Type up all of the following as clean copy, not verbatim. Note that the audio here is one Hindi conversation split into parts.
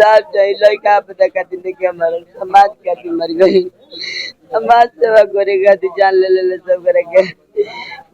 इंसाफ चाहिए। लड़का पता खातिर नहीं हमारा समाज खातिर मर गई। समाज सेवा करे खातिर जान ले ले सब करे के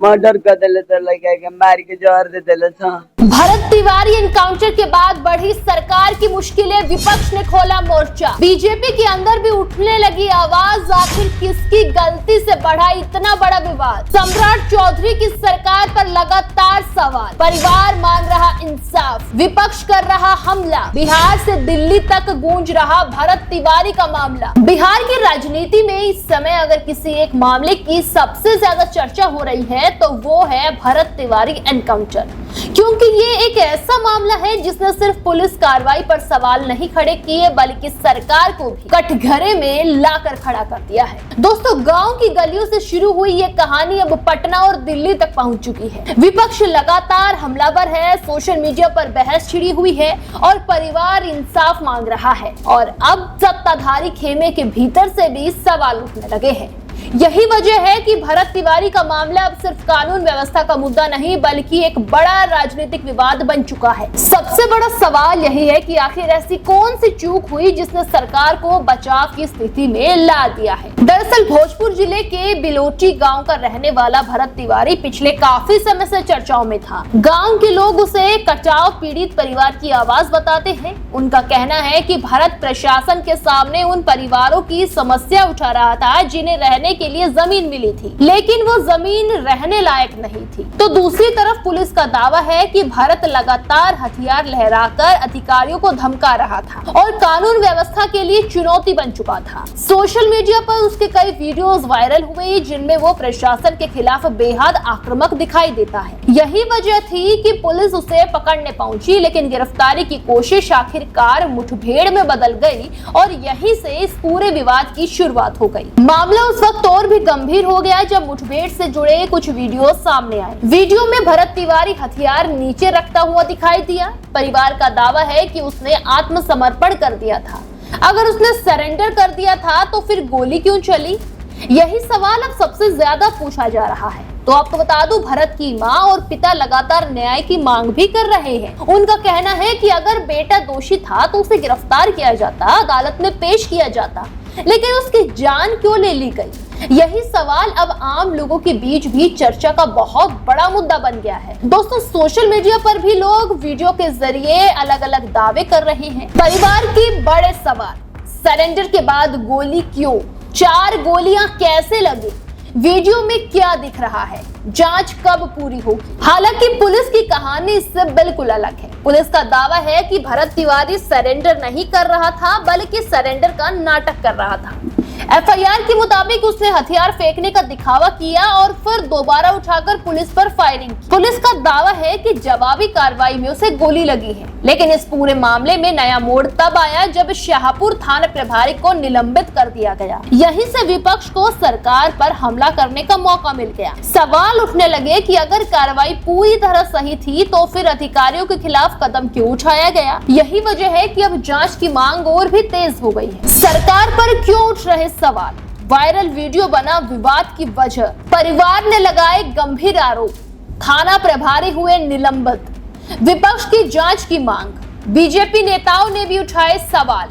मर्डर कर देले तो लड़का के मार के जहर दे देले था। भरत तिवारी एनकाउंटर के बाद बढ़ी सरकार की मुश्किलें, विपक्ष ने खोला मोर्चा। बीजेपी के अंदर भी उठने लगी आवाज, आखिर किसकी गलती से बढ़ा इतना बड़ा विवाद। सम्राट चौधरी की सरकार पर लगातार सवाल, परिवार मांग रहा इंसाफ, विपक्ष कर रहा हमला। बिहार से दिल्ली तक गूंज रहा भरत तिवारी का मामला। बिहार की राजनीति में इस समय अगर किसी एक मामले की सबसे ज्यादा चर्चा हो रही है तो वो है भरत तिवारी एनकाउंटर, क्योंकि ये एक ऐसा मामला है जिसने सिर्फ पुलिस कार्रवाई पर सवाल नहीं खड़े किए बल्कि सरकार को भी कटघरे में लाकर खड़ा कर दिया है। दोस्तों, गांव की गलियों से शुरू हुई ये कहानी अब पटना और दिल्ली तक पहुंच चुकी है। विपक्ष लगातार हमलावर है, सोशल मीडिया पर बहस छिड़ी हुई है और परिवार इंसाफ मांग रहा है। और अब सत्ताधारी खेमे के भीतर से भी सवाल उठने लगे हैं। यही वजह है कि भरत तिवारी का मामला अब सिर्फ कानून व्यवस्था का मुद्दा नहीं बल्कि एक बड़ा राजनीतिक विवाद बन चुका है। सबसे बड़ा सवाल यही है कि आखिर ऐसी कौन सी चूक हुई जिसने सरकार को बचाव की स्थिति में ला दिया है। दरअसल भोजपुर जिले के बिलोटी गांव का रहने वाला भरत तिवारी पिछले काफी समय से चर्चाओं में था। गाँव के लोग उसे कटाव पीड़ित परिवार की आवाज बताते हैं। उनका कहना है कि भरत प्रशासन के सामने उन परिवारों की समस्या उठा रहा था जिन्हें रहने के लिए जमीन मिली थी, लेकिन वो जमीन रहने लायक नहीं थी। तो दूसरी तरफ पुलिस का दावा है कि भरत लगातार हथियार लहराकर अधिकारियों को धमका रहा था और कानून व्यवस्था के लिए चुनौती बन चुका था। सोशल मीडिया पर उसके कई वीडियोस वायरल हुए जिनमें वो प्रशासन के खिलाफ बेहद आक्रामक दिखाई देता है। यही वजह थी कि पुलिस उसे पकड़ने पहुंची, लेकिन गिरफ्तारी की कोशिश आखिरकार मुठभेड़ में बदल गई और यहीं से इस पूरे विवाद की शुरुआत हो गई। मामला उस वक्त और भी गंभीर हो गया जब मुठभेड़ से जुड़े कुछ वीडियो सामने आए। वीडियो में भरत तिवारी हथियार नीचे रखता हुआ दिखाई दिया। परिवार का दावा है कि उसने आत्मसमर्पण कर दिया था। अगर उसने सरेंडर कर दिया था तो फिर गोली क्यों चली? यही सवाल अब सबसे ज्यादा पूछा जा रहा है। तो आपको बता दूं, भरत की मां और पिता लगातार न्याय की मांग भी कर रहे हैं। उनका कहना है कि अगर बेटा दोषी था तो उसे गिरफ्तार किया जाता, अदालत में पेश किया जाता, लेकिन उसकी जान क्यों ले ली गई? यही सवाल अब आम लोगों के बीच भी चर्चा का बहुत बड़ा मुद्दा बन गया है। दोस्तों, सोशल मीडिया पर भी लोग वीडियो के जरिए अलग अलग दावे कर रहे हैं। परिवार के बड़े सवाल, सरेंडर के बाद गोली क्यों? 4 गोलियां कैसे लगी? वीडियो में क्या दिख रहा है? जांच कब पूरी होगी? हालांकि पुलिस की कहानी इससे बिल्कुल अलग है। पुलिस का दावा है कि भरत तिवारी सरेंडर नहीं कर रहा था बल्कि सरेंडर का नाटक कर रहा था। एफआईआर के मुताबिक उसने हथियार फेंकने का दिखावा किया और फिर दोबारा उठाकर पुलिस पर फायरिंग की। पुलिस का दावा है कि जवाबी कार्रवाई में उसे गोली लगी है। लेकिन इस पूरे मामले में नया मोड़ तब आया जब शाहपुर थाना प्रभारी को निलंबित कर दिया गया। यहीं से विपक्ष को सरकार पर हमला करने का मौका मिल गया। सवाल उठने लगे कि अगर कार्रवाई पूरी तरह सही थी तो फिर अधिकारियों के खिलाफ कदम क्यों उठाया गया? यही वजह है कि अब जांच की मांग और भी तेज हो गई है। सरकार पर क्यों उठ रहे सवाल? वायरल वीडियो बना विवाद की वजह, परिवार ने लगाए गंभीर आरोप, थाना प्रभारी हुए निलंबित, विपक्ष की जांच की मांग, बीजेपी नेताओं ने भी उठाए सवाल,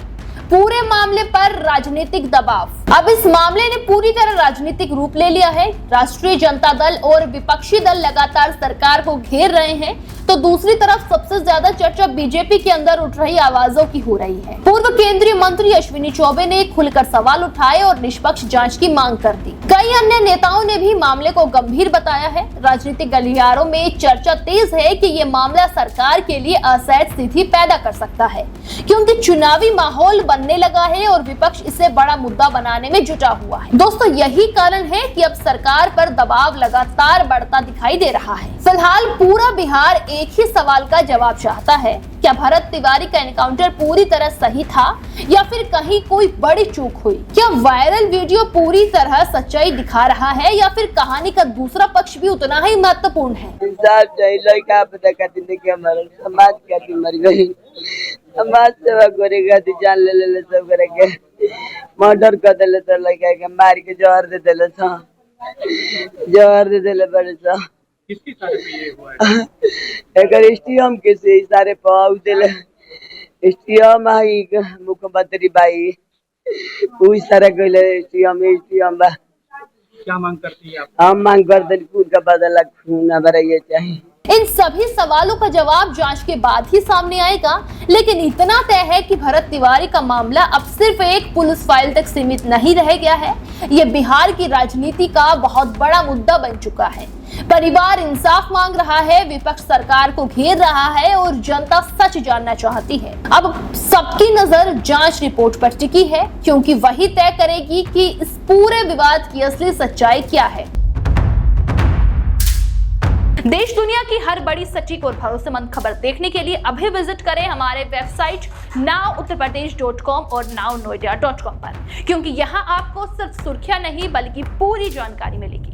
पूरे मामले पर राजनीतिक दबाव। अब इस मामले ने पूरी तरह राजनीतिक रूप ले लिया है। राष्ट्रीय जनता दल और विपक्षी दल लगातार सरकार को घेर रहे हैं, तो दूसरी तरफ सबसे ज्यादा चर्चा बीजेपी के अंदर उठ रही आवाजों की हो रही है। पूर्व केंद्रीय मंत्री अश्विनी चौबे ने खुलकर सवाल उठाए और निष्पक्ष जांच की मांग कर दी। कई अन्य नेताओं ने भी मामले को गंभीर बताया है। राजनीतिक गलियारों में चर्चा तेज है कि ये मामला सरकार के लिए असहज स्थिति पैदा कर सकता है, क्योंकि चुनावी माहौल बनने लगा है और विपक्ष इसे बड़ा मुद्दा बनाने में जुटा हुआ है। दोस्तों, यही कारण है कि अब सरकार पर दबाव लगातार बढ़ता दिखाई दे रहा है। फिलहाल पूरा बिहार एक ही सवाल का जवाब चाहता है, क्या भरत तिवारी का एनकाउंटर पूरी तरह सही था या फिर कहीं कोई बड़ी चूक हुई? क्या वायरल वीडियो पूरी तरह सच्चाई दिखा रहा है या फिर कहानी का दूसरा पक्ष भी उतना ही महत्वपूर्ण है? इंसाफ चाहिए। लड़का पता खातिर नहीं हमारा समाज खातिर मर गई। समाज सेवा करे खातिर जान ले ले सब करे के मर्डर कर देले तो लड़का के मार के जहर दे देले था। जहर दे देले बड़े सा। किसकी सारे पे ये हुआ है? एकर हिस्ट्री हम किसी सारे पाव देले एसटीएम है मुख्यमंत्री बाई पूरी सारा गइले एसटीएम बा। क्या मांग करती है आप? हम मांग करते खून का बदला खून हमारा ये चाहिए। इन सभी सवालों का जवाब जांच के बाद ही सामने आएगा, लेकिन इतना तय है कि भरत तिवारी का मामला अब सिर्फ एक पुलिस फाइल तक सीमित नहीं रह गया है, ये बिहार की राजनीति का बहुत बड़ा मुद्दा बन चुका है। परिवार इंसाफ मांग रहा है, विपक्ष सरकार को घेर रहा है और जनता सच जानना चाहती है। अब सबकी नजर जांच रिपोर्ट पर टिकी है, क्योंकि वही तय करेगी कि इस पूरे विवाद की असली सच्चाई क्या है। देश दुनिया की हर बड़ी सटीक और भरोसेमंद खबर देखने के लिए अभी विजिट करें हमारे वेबसाइट nowuttarpradesh.com और nownoida.com पर, क्योंकि यहाँ आपको सिर्फ सुर्खियां नहीं बल्कि पूरी जानकारी मिलेगी।